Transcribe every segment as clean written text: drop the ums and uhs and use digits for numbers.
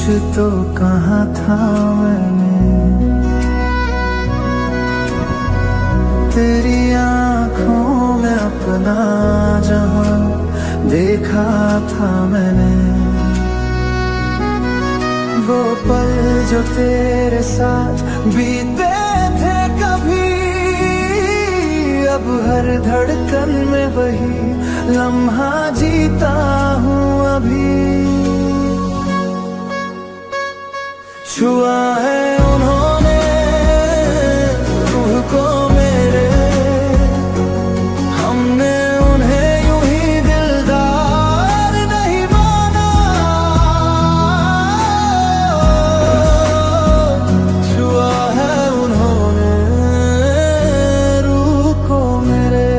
तो कहा था मैंने, तेरी आंखों में अपना जहां देखा था मैंने। वो पल जो तेरे साथ बीते थे कभी, अब हर धड़कन में वही लम्हा जीता हूँ अभी। छुआ है उन्होंने रूह को मेरे, हमने उन्हें यूं ही दिलदार नहीं माना। छुआ है उन्होंने रूह को मेरे।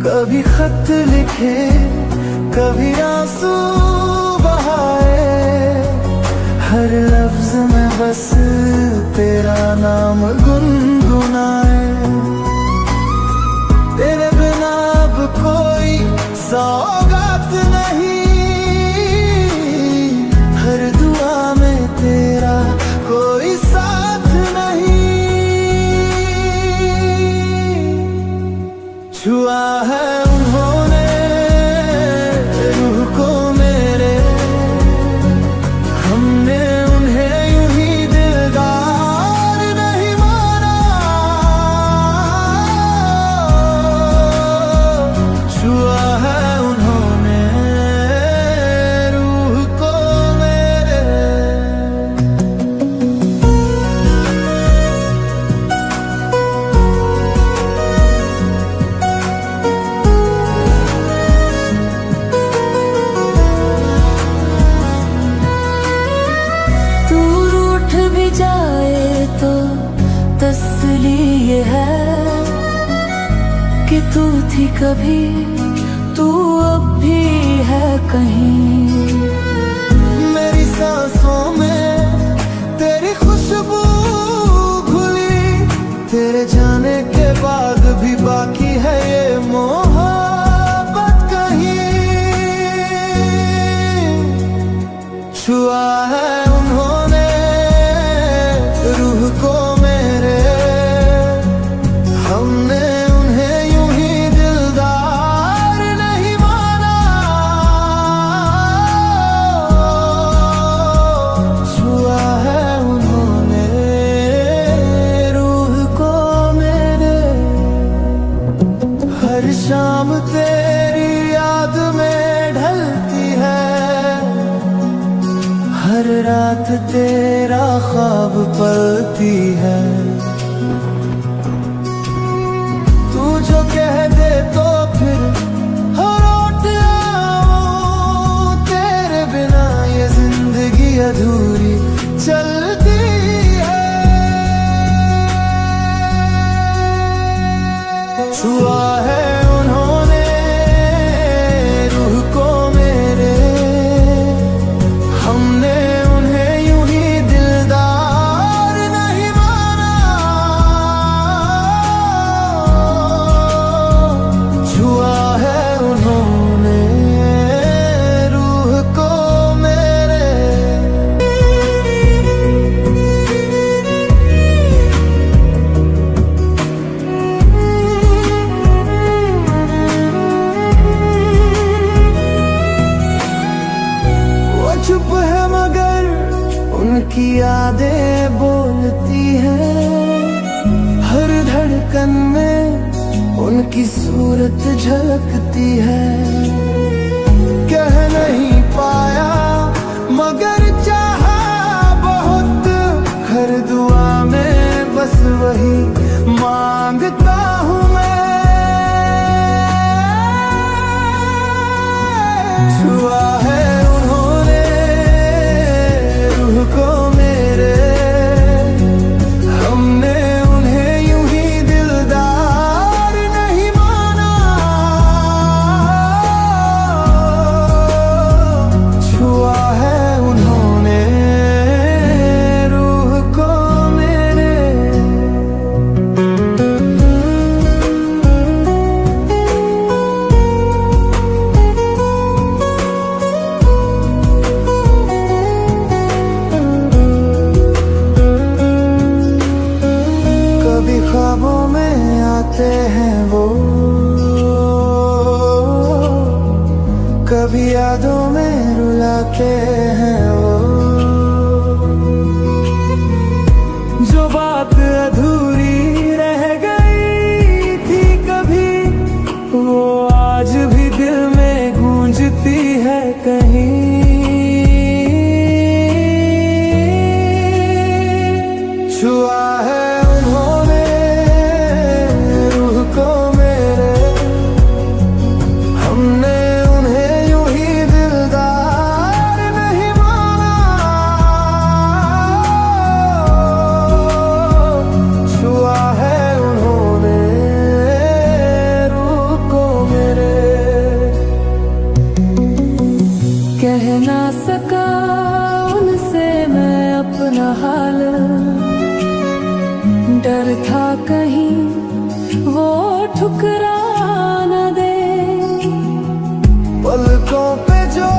कभी खत लिखे, कभी आंसू बहाए, हर लफ्ज में बस तेरा नाम गुनगुनाए। तेरे बिना अब कोई सौगात नहीं, हर दुआ में तेरा कोई साथ नहीं। छुआ है उन्होंने रूह को मेरे, हमने उन्हें यूं ही दिलदार नहीं माना। छुआ है उन्होंने रूह को मेरे। तू रूठ भी जाए तो तसल्ली ये है कि तू थी कभी, तू अब भी है कहीं। मेरी सांसों में तेरी खुशबू घुली, तेरे जाने के बाद भी बाकी है ये मोहब्बत कहीं। छुआ है उन्होंने रूह को मेरे, हमने उन्हें यूं ही दिलदार नहीं माना। छुआ है उन्होंने रूह को मेरे। हर शाम तेरी याद में ढलती है, हर रात तेरा ख्वाब पलती है। तू जो कह दे तो फिर हो लौट आऊं, तेरे बिना ये जिंदगी अधूरी चलती है। छुआ है उन्होंने रूह को मेरे, हमने उन्हें यूं ही दिलदार नहीं माना। छुआ है उन्होंने रूह को मेरे। वो चुप है मगर उनकी यादें बोलती हैं, हर धड़कन में उनकी सूरत झलकती है। कह नहीं पाया मगर चाहा बहुत, हर दुआ में बस वही मांगता हूँ मैं। छुआ है उन्होंने रूह को मेरे, हमने उन्हें यूं ही दिलदार नहीं माना। छुआ है उन्होंने रूह को मेरे। अधूरी रह गई थी कभी, वो आज भी दिल में गूंजती है कहीं। छुआ है उन्होंने रूह को मेरे, हमने उन्हें यूं ही दिलदार नहीं माना। छुआ है उन्होंने रूह को मेरे। कह ना सका उनसे मैं अपना हाल, डर था कहीं वो ठुकरा न दे। पलकों पे जो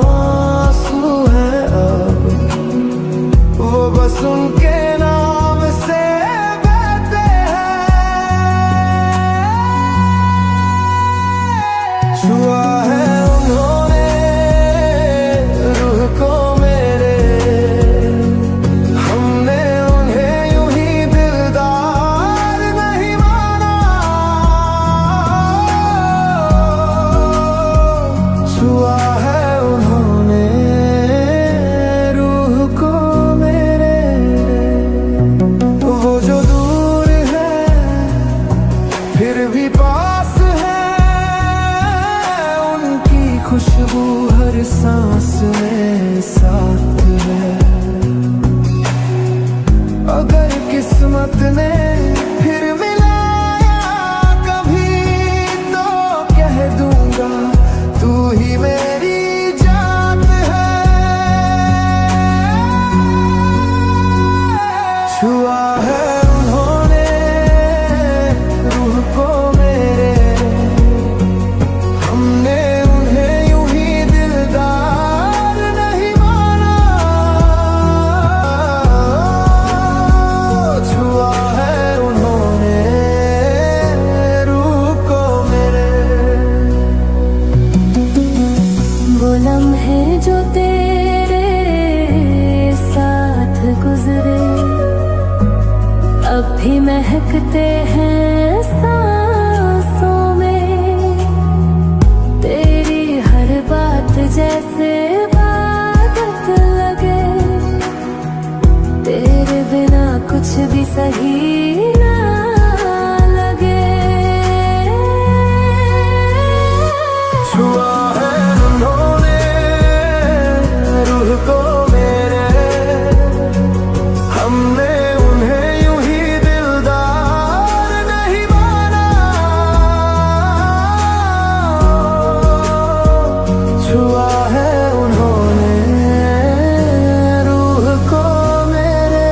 आंसू हैं अब, वो बस उनके नाम से बहते हैं। छुआ है उन्होंने रूह को मेरे, हमने उन्हें यूं ही दिलदार नहीं माना। छुआ है उन्होंने रूह को मेरे। वो जो दूर है फिर भी पास है, उनकी खुशबू हर सांस में साथ है। अगर किस्मत ने फिर मिलाया कभी, तो कह दूंगा तू ही मेरी जात है। छुआ है उन्होंने रूह को मेरे, हमने उन्हें यूं ही दिलदार नहीं माना। छुआ है उन्होंने रूह को मेरे। वो लम्हे जो तेरे साथ गुजरे, अब भी महकते हैं सांसों में। तेरी हर बात जैसे इबादत लगे, तेरे बिना कुछ भी सही ना लगे। छुआ है उन्होंने रूह को मेरे, हमने उन्हें यूं ही दिलदार नहीं माना। छुआ है उन्होंने रूह को मेरे।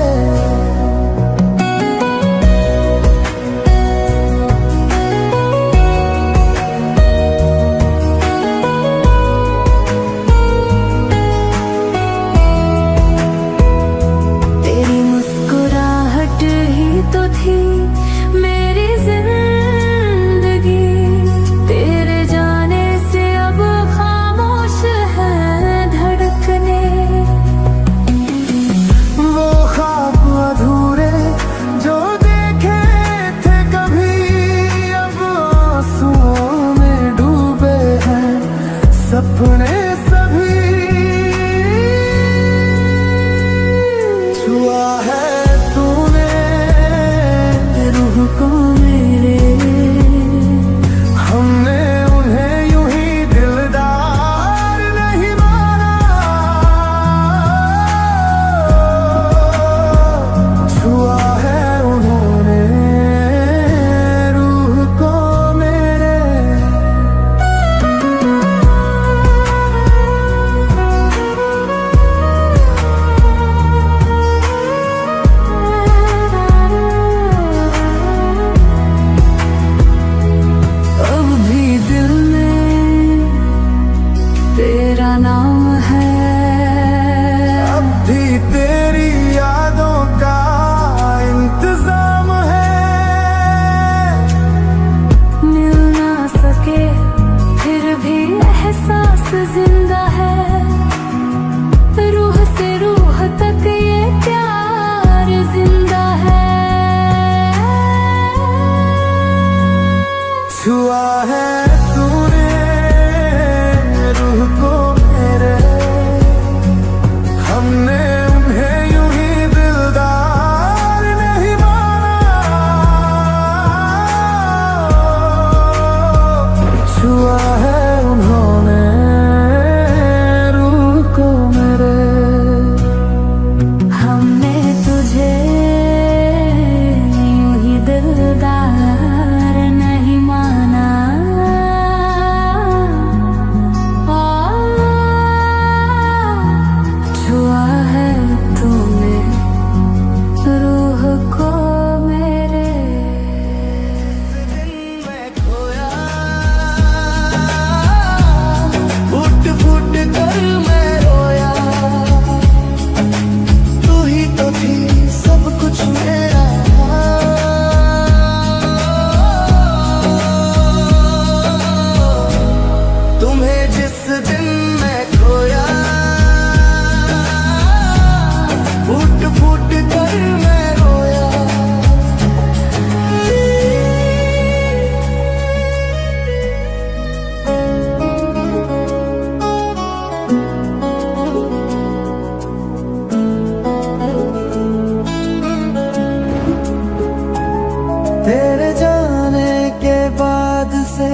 तेरे जाने के बाद से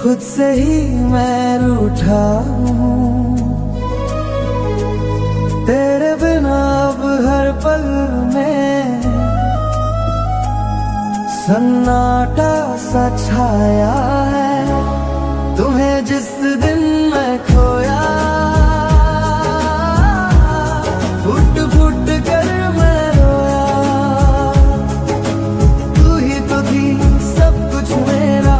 खुद से ही मैं रूठा हूँ। तेरे बिना अब हर पल में सन्नाटा सा छाया है। तुम्हें जिस दिन मैं खोया, फुट फुट कर मैं रोया। तू ही तो थी सब कुछ मेरा,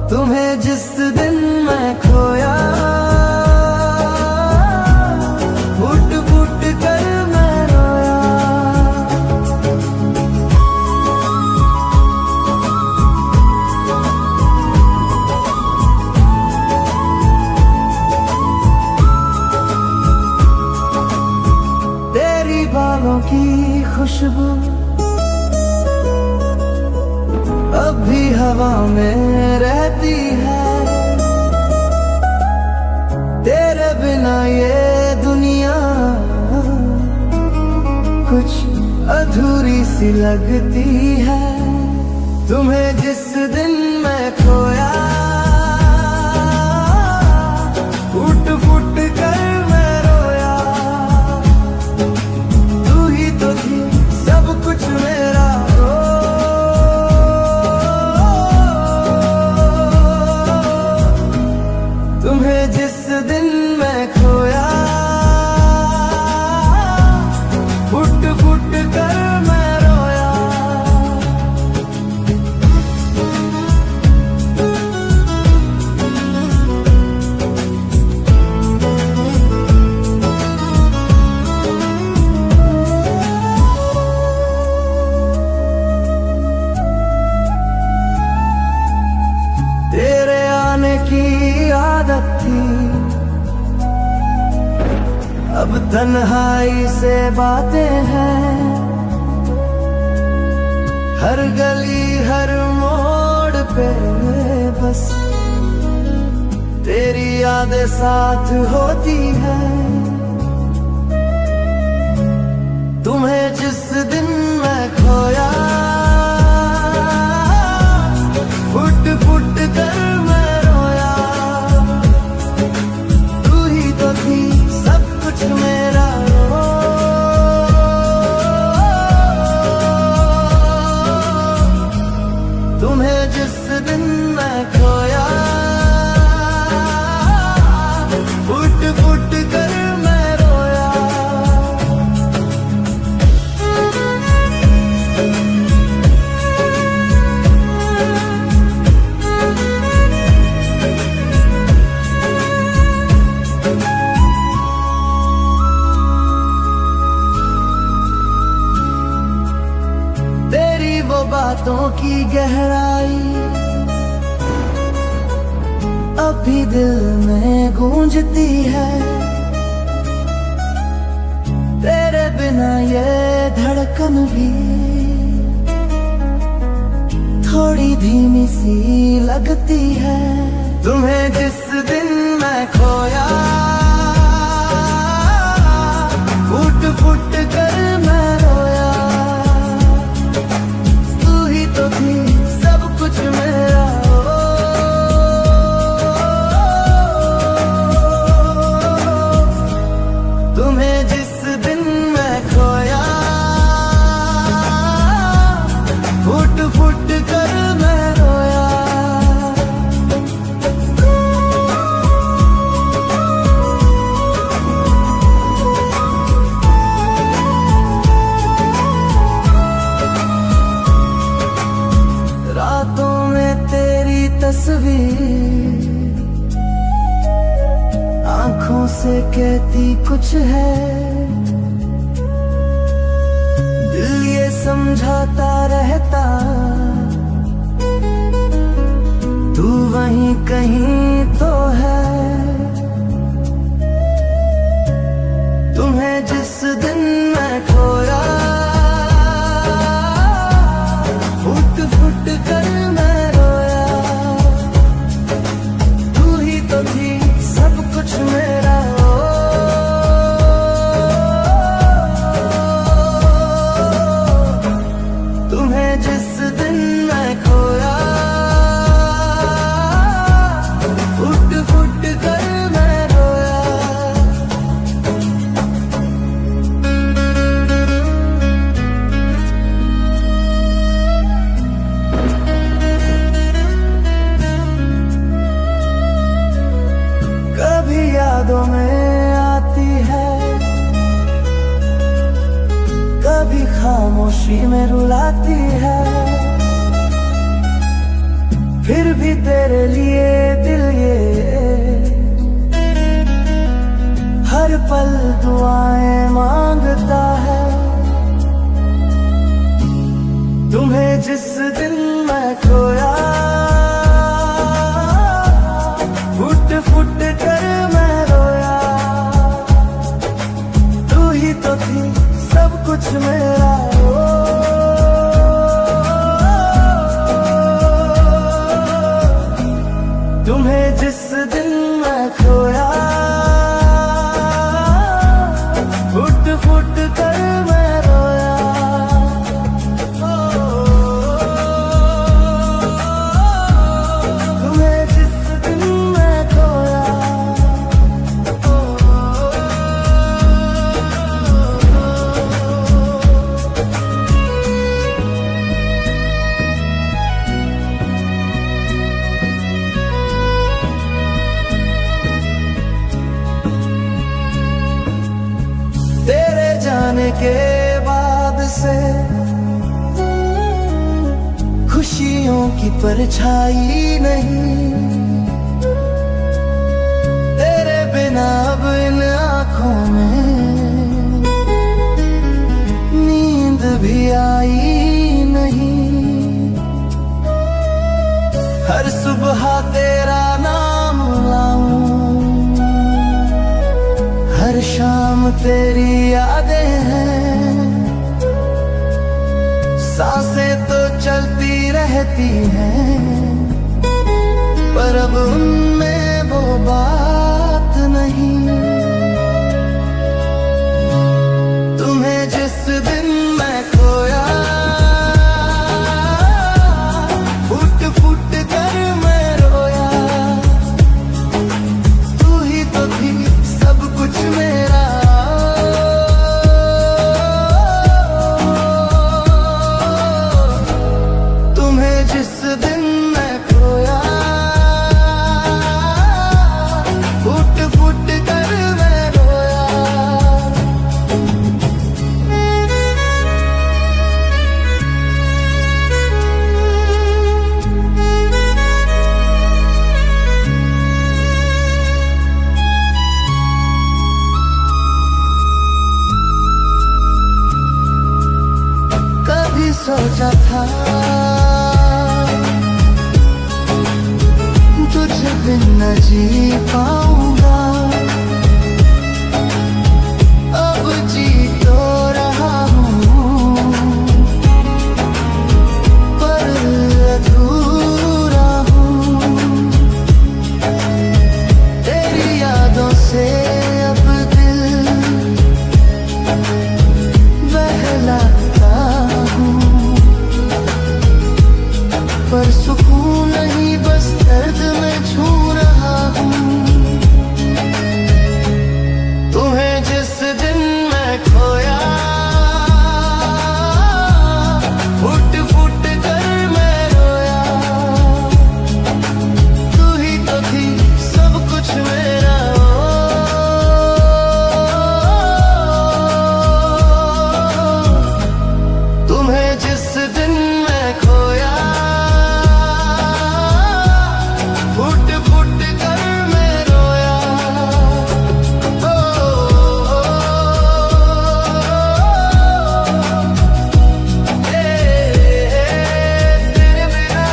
तुम्हें जिस दिन मैं खोया, फुट फुट कर मैं रोया। तेरी बालों की खुशबू अब भी हवा में रहती है। तेरे बिना ये दुनिया कुछ अधूरी सी लगती है। तुम्हें जिस दिन मैं खोया, फुट फुट कर मैं रोया। तू ही तो थी सब कुछ मेरा, तुम्हें जिस दिन मैं खोया, फुट फुट कर मैं रोया। तेरे आने की आदत थी, अब तन्हाई से बातें हैं। हर गली हर मोड़ पे बस तेरी यादें साथ होती है। तुम्हें जिस दिन मैं खोया, फुट फुट कर मैं रोया। तू ही तो थी सब कुछ मेरा, तुम्हें जिस दिन मैं खोया, फुट फुट कर मैं रोया। तेरी वो बातों की गहराई अभी दिल में गूंजती है। तेरे बिना ये धड़कन भी थोड़ी धीमी सी लगती है। तुम्हें जिस दिन मैं खोया, फुट फुट कर मैं रोया। तू ही तो थी सब कुछ मेरा, तुम्हें जिस दिन मैं खोया, फुट फुट कर मैं रोया। रातों में तेरी तस्वीर आंखों से कहती कुछ है। दिल ये समझाता रहता, तू वहीं कहीं तो है। तुम्हें जिस दिन मैं खोया, फुट फुट कर मैं रोया। तू ही तो थी सब कुछ मेरा, यादों में आती है, कभी खामोशी में रुलाती है। फिर भी तेरे लिए दिल ये हर पल दुआएं मांगता है। तुम्हें जिस दिन मैं खोया, फुट फुट कर मैं रोया। तू ही तो थी सब कुछ मेरा। तुम्हें जिस दिन मैं खोया, फुट फुट कर मैं रोया। तुम्हें जिस दिन मैं खोया। तेरे जाने के बाद से खुशियों की परछाई नहीं। तेरे बिना अब इन आँखों में नींद भी आई नहीं। हर सुबह तेरा नाम लाऊं, हर शाम तेरी यादें हैं। सांसें तो चलती रहती हैं, पर अब उनमें वो बात नहीं। तुम्हें जिस दिन मैं खोया, फुट फुट कर मैं रोया। तू ही तो थी सब कुछ मेरा। तुम्हें जिस दिन मैं खोया, फुट फुट कर मैं रोया। कभी सोचा था तुझे बिन न जी पाऊंगा, अब जी तो रहा हूँ, पर अधूरा हूँ। तेरी यादों से अब दिल बहलाता हूँ, पर सुकून नहीं बस दर्द में छू रहा हूँ। तुम्हें जिस दिन मैं खोया, फुट फुट कर मैं रोया। तू ही तो थी सब कुछ मेरा। तुम्हें जिस दिन मैं खोया, फुट फुट कर मैं रोया। तेरे बिना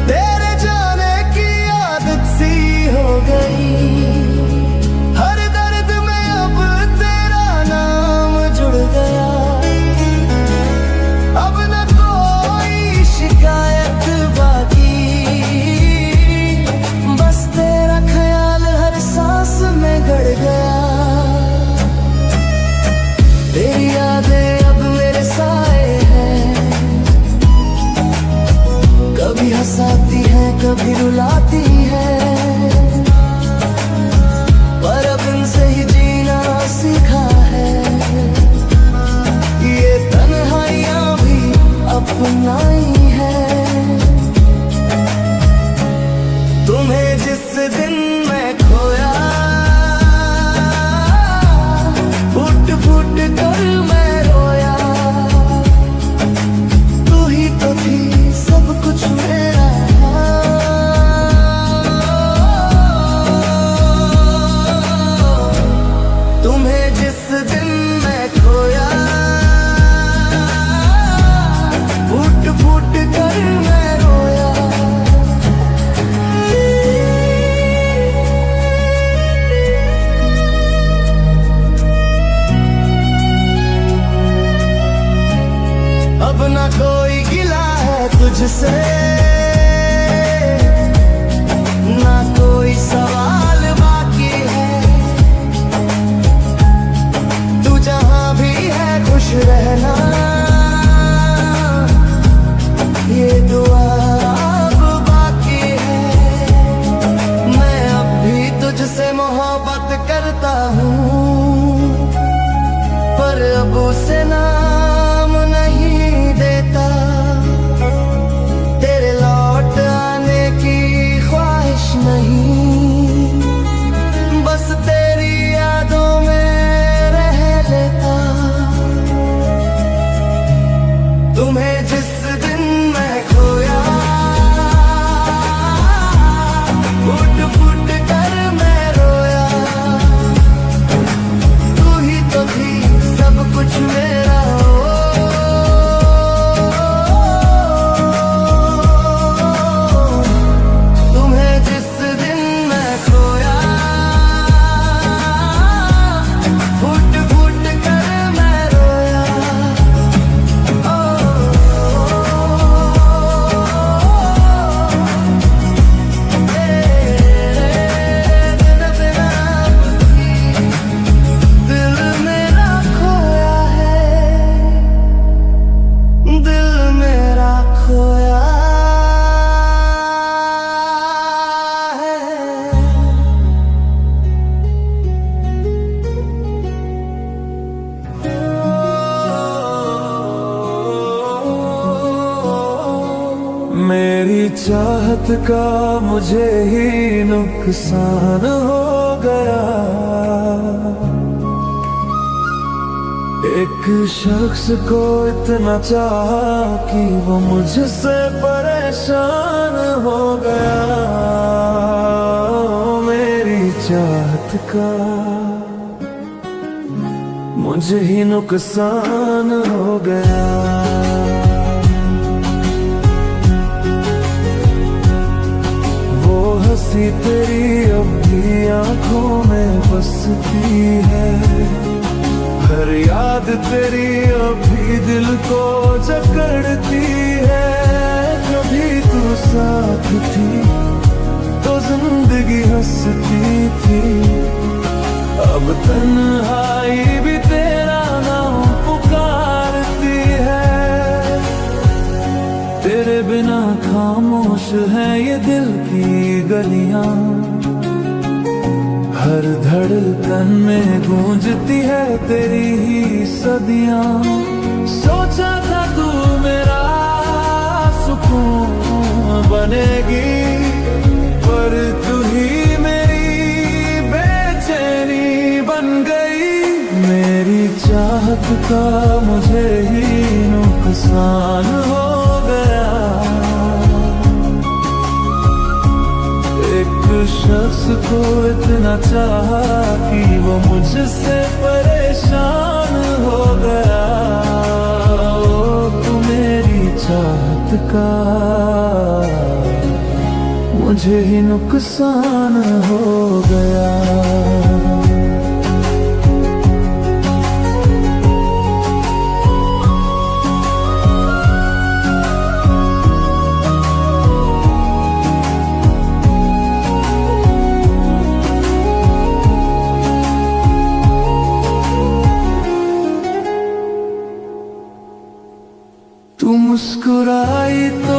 तेरे जाने की आदत सी हो गई। हर दर्द में अब तेरा नाम जुड़ गया। अब न कोई शिकायत बाकी, बस तेरा ख्याल हर सांस में गड़ गया। तेरी यादें अब मेरे साए हैं, कभी हंसाती है कभी रुलाती है। पर अब इनसे ही जीना सीखा है। तुझसे ना कोई सवाल बाकी है। तू जहां भी है खुश रहना, ये दुआ अब बाकी है। मैं अब भी तुझसे मोहब्बत करता हूँ, पर अब उसे नाम नहीं देता। तेरे लौट आने की ख्वाहिश नहीं, बस तेरी यादों में रह लेता। तुम्हें जिस दिन मैं खोया, फुट फुट कर मैं रोया। तू ही तो थी सब कुछ मेरा, तुम्हें जिस दिन मैं खोया, फुट फुट कर मैं रोया। दिल मेरा खोया है, दिल मेरा खोया मेरी चाहत का मुझे ही नुकसान हो गया। एक शख्स को इतना चाहा कि वो मुझसे परेशान हो गया। मेरी चाहत का मुझे ही नुकसान हो गया। वो हंसी तेरी अब भी आंखों में बसती है, हर याद तेरी अभी दिल को जकड़ती है। कभी तू साथ थी तो जिंदगी हंसती थी, अब तन्हाई भी तेरा नाम पुकारती है। तेरे बिना खामोश है ये दिल की गलियां, हर धड़कन में गूंजती है तेरी ही सदियां। सोचा था तू मेरा सुकून बनेगी, पर तू ही मेरी बेचैनी बन गई। मेरी चाहत का मुझे ही नुकसान हो गया। एक शख्स को इतना चाहा कि वो मुझसे परेशान हो गया। तू मेरी चाहत का मुझे ही नुकसान हो गया। तू मुस्कुराई तो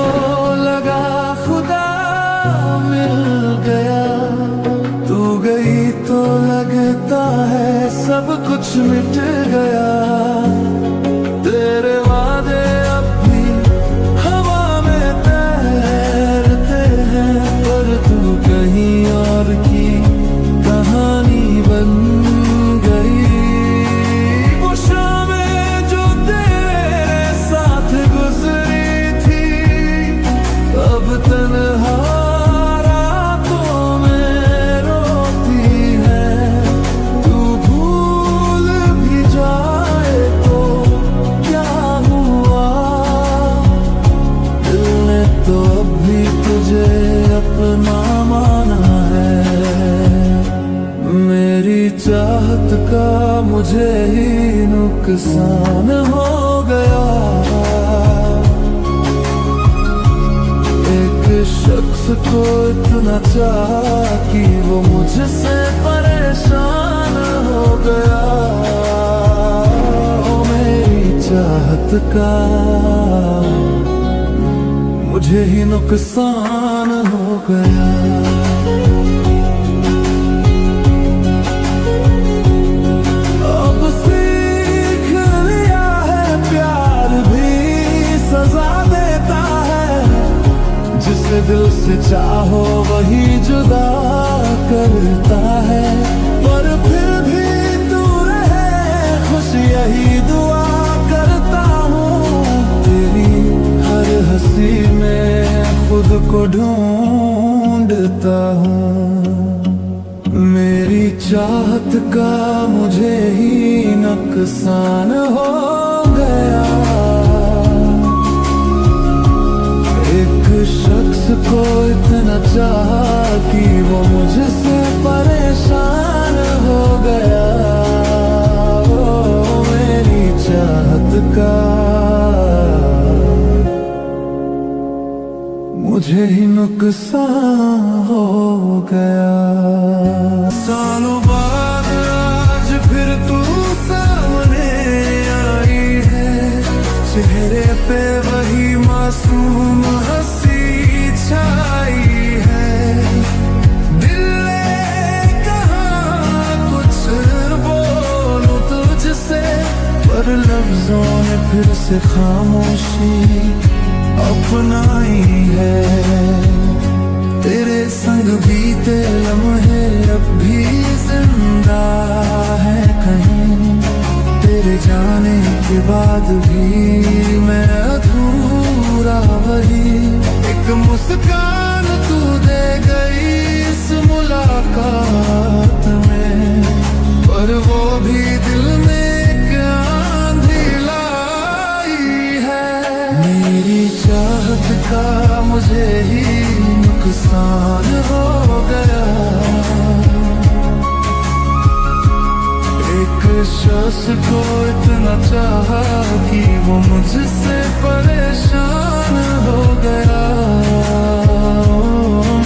लगा खुदा मिल गया, तू गई तो लगता है सब कुछ मिट गया। तेरे वादे अब भी हवा में तैरते हैं, पर तू कहीं और की कहानी बन गई। वो शामें जो तेरे साथ गुजरी थी, अब तन्हा रातों में रोती है। तू भूल भी जाए तो क्या हुआ, दिल ने तो अब भी तुझे अपना माना है। मेरी चाहत का मुझे ही नुकसान हो गया। शख्स को इतना चाहा कि वो मुझसे परेशान हो गया। ओ मेरी चाहत का मुझे ही नुकसान हो गया। अब सीख लिया है प्यार भी सजा देता है, जिसे दिल से चाहो वही जुदा करता है। पर फिर भी तू रहे खुश यही दुआ करता हूँ, तेरी हर हंसी में खुद को ढूंढता हूँ। मेरी चाहत का मुझे ही नुकसान हो गया। एक शख्स को इतना चाहा कि वो मुझसे परेशान हो गया। ओ मेरी चाहत का मुझे ही नुकसान हो गया। सालों बाद आज फिर तू सामने आई है, चेहरे पे वही मासूम हंसी छाई है। दिल ने कहा कुछ बोलूं तुझसे, पर लफ्जों ने फिर से खामोशी अपनाई है। तेरे संग बीते लम्हे अब भी जिंदा है कहीं, तेरे जाने के बाद भी मैं अधूरा वही। एक मुस्कान तू दे गई इस मुलाकात में, पर वो भी दिल में एक आंधी लाई है। मेरी चाहत का मुझे ही नुकसान हो गया। एक शख्स को इतना चाहा कि वो मुझसे परेशान हो गया।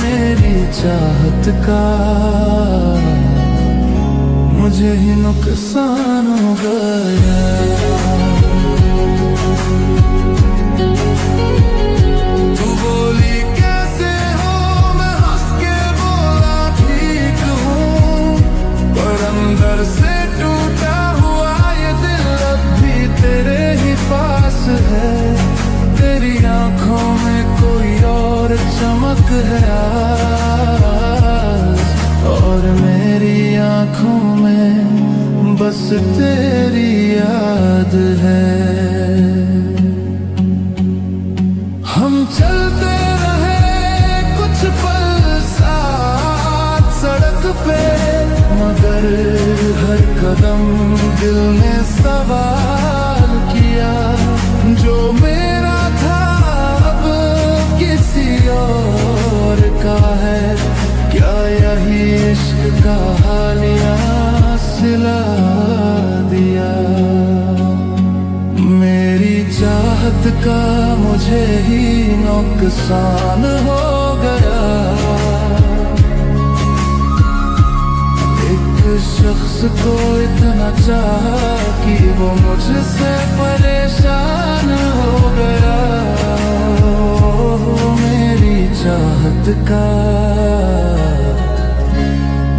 मेरी चाहत का मुझे ही नुकसान हो गया। तू बोली कैसे हो, मैं हंस के बोला ठीक हूँ, पर अंदर से टूटा हुआ ये दिल अब भी तेरे ही पास है। तेरी आंखों में कोई और चमक है आज, और मेरी आंखों में बस तेरी याद है। हम चलते रहे कुछ पल साथ सड़क पे, मगर हर कदम दिल ने सवाल किया। जो मेरा था अब किसी और का है, क्या यही इश्क का हालिया सिला दिया। मेरी चाहत का मुझे ही नुकसान हो गया। एक शख्स को इतना चाहा कि वो मुझसे परेशान हो गया। मेरी चाहत का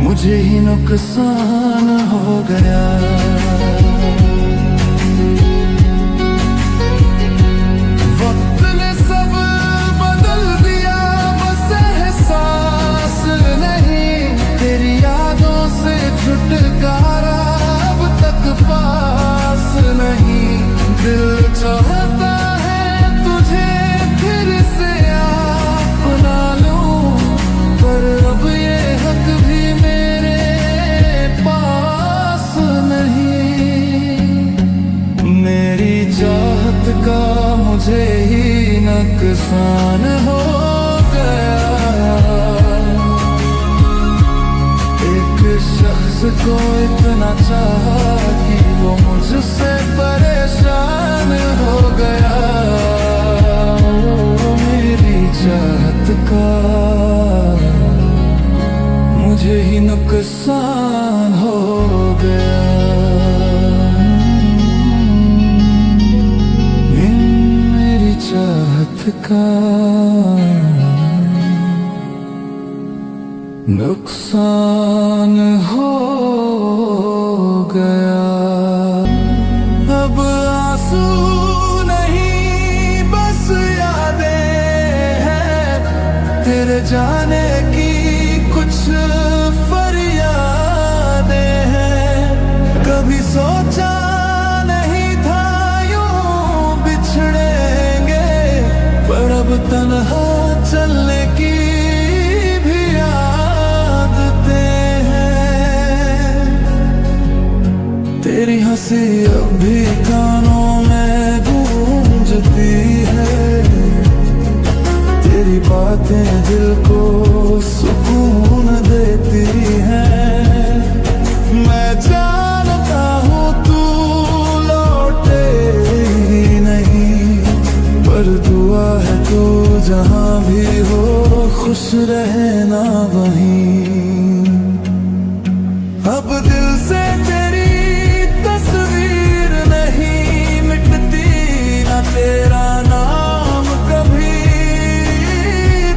मुझे ही नुकसान हो गया। वक्त ने सब बदल दिया, बस एहसास नहीं। तेरी यादों से छुटकारा अब तक पास नहीं। दिल चाहता है तुझे फिर से अपना लूं, पर अब ये हक भी मेरे पास नहीं। मेरी चाहत का मुझे ही नुकसान हो गया। एक शख्स को इतना चाहा कि वो मुझसे परेशान हो गया। मेरी चाहत का का नुकसान हो गया। अब आंसू नहीं बस यादें हैं तेरे जाने की, कुछ फरियादें हैं। कभी सोचा नहीं था यूं बिछड़ेंगे, पर अब तन्हा चलने की भी आदतें हैं। तेरी हंसी अब भी कानों में गूंजती है, तेरी बातें दिल को सुकून देती हैं। मैं जानता हूँ तू लौटे ही नहीं, पर दुआ है तू जहाँ भी हो खुश रहना वहीं। अब दिल से तेरी तस्वीर नहीं मिटती, ना तेरा नाम कभी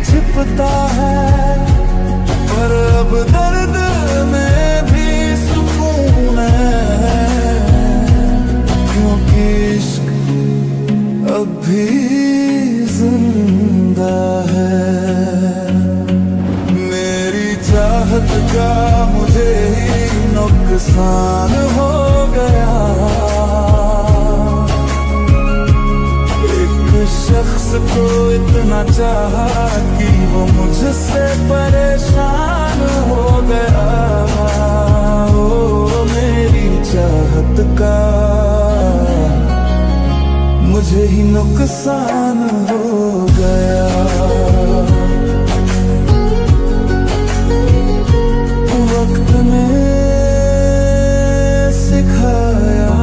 छिपता है, पर अब दर्द में भी सुकून है, क्योंकि इश्क अब भी जिंदा है। मेरी चाहत का मुझे ही नुकसान हो गया, एक शख्स को इतना चाहा कि वो मुझसे परेशान हो गया। ओ मेरी चाहत का मुझे ही नुकसान हो गया। वक्त ने सिखाया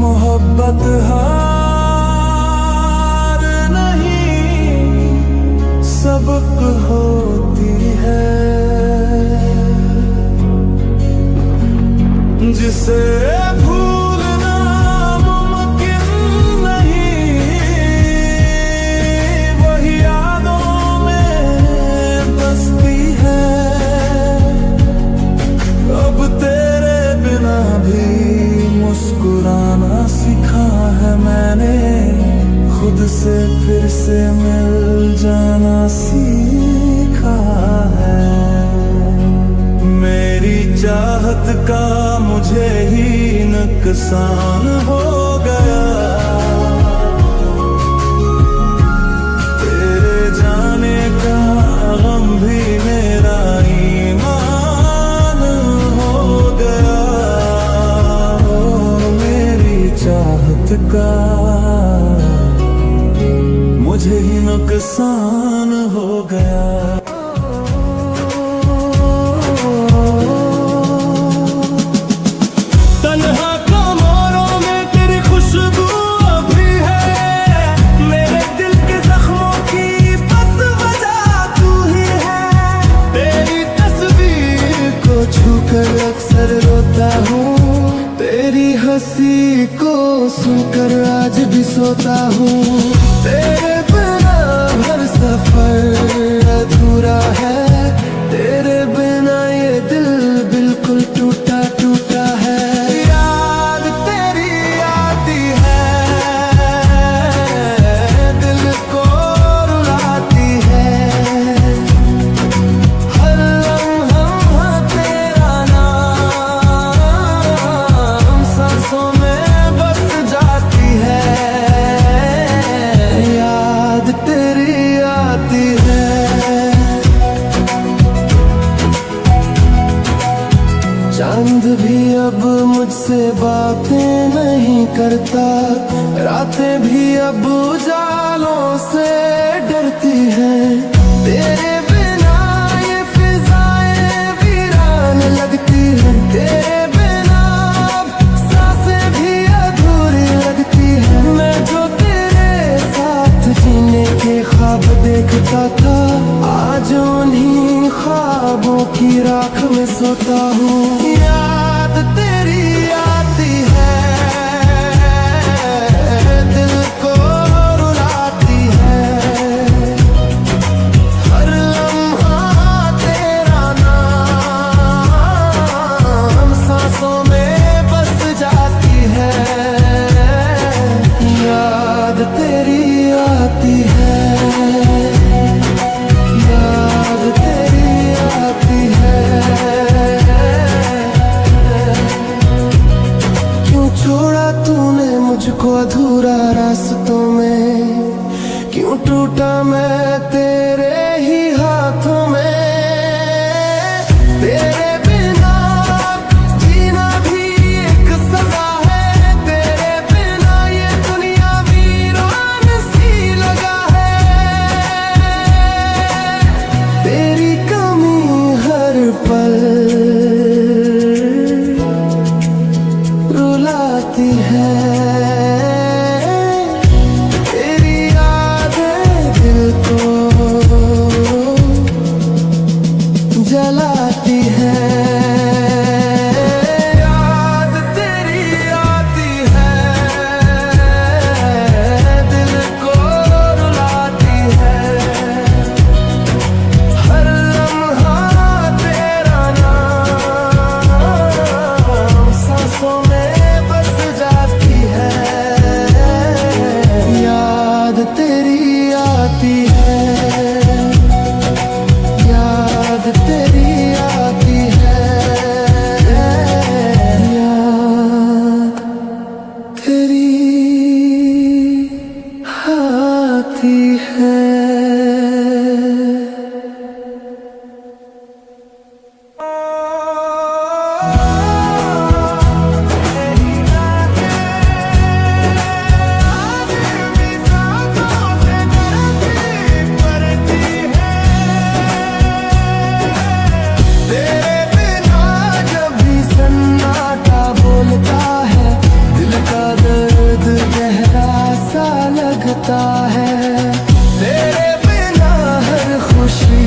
मोहब्बत हार नहीं, सबक होती है। जिसे भूलना मुमकिन नहीं, वही यादों में बसती है। अब तेरे बिना भी मुस्कुराना सीखा है मैंने, खुद से फिर से मिल जाना सीखा है। मेरी चाहत का मुझे ही नुकसान हो गया, तेरे जाने का गम भी मेरा ईमान हो गया। ओ मेरी चाहत का मुझे ही नुकसान हो गया। तन्हा कमरों में तेरी खुशबू अभी है, मेरे दिल के जख्मों की बस वजह तू ही है। तेरी तस्वीर को छूकर अक्सर रोता हूँ, तेरी हंसी को सुनकर आज भी सोता हूँ। तेरे बिना हर सफर अधूरा है, तेरे बिना ये दिल बिल्कुल टूटा टूटा है। याद तेरी आती है, दिल को रुलाती है, हर लम्हा तेरा नाम सांसों में बस जाती है। याद तेरी आती है, चांद भी अब मुझसे बातें नहीं करता, रातें भी अब उजालों से डरती हैं। तेरे बिना ये फिजाएं वीरान लगती हैं, तेरे बिना अब सांसें भी अधूरी लगती हैं। मैं जो तेरे साथ जीने के ख्वाब देखता था, आज उन्हीं ख्वाबों की राख में सोता हूँ। याद तेरी आती है, दिल को रुला अधूरा रास्तों में, क्यों टूटा मैं तेरे ही हाथों में। तेरे बिना जीना भी एक सजा है, तेरे बिना ये दुनिया वीरान सी लगा है। तेरी कमी हर पल रुलाती है, तेरी यादें दिल को जलाती है। याद तेरी आती है, दिल को रुलाती है। हर लम्हा तेरा नाम सांसों में बस जाती है। याद तेरी आती है, याद तेरी आती है, याद तेरी आती है। तेरे बिना जब भी सन्नाटा बोलता है, दिल का दर्द गहरा सा लगता है। तेरे बिना हर खुशी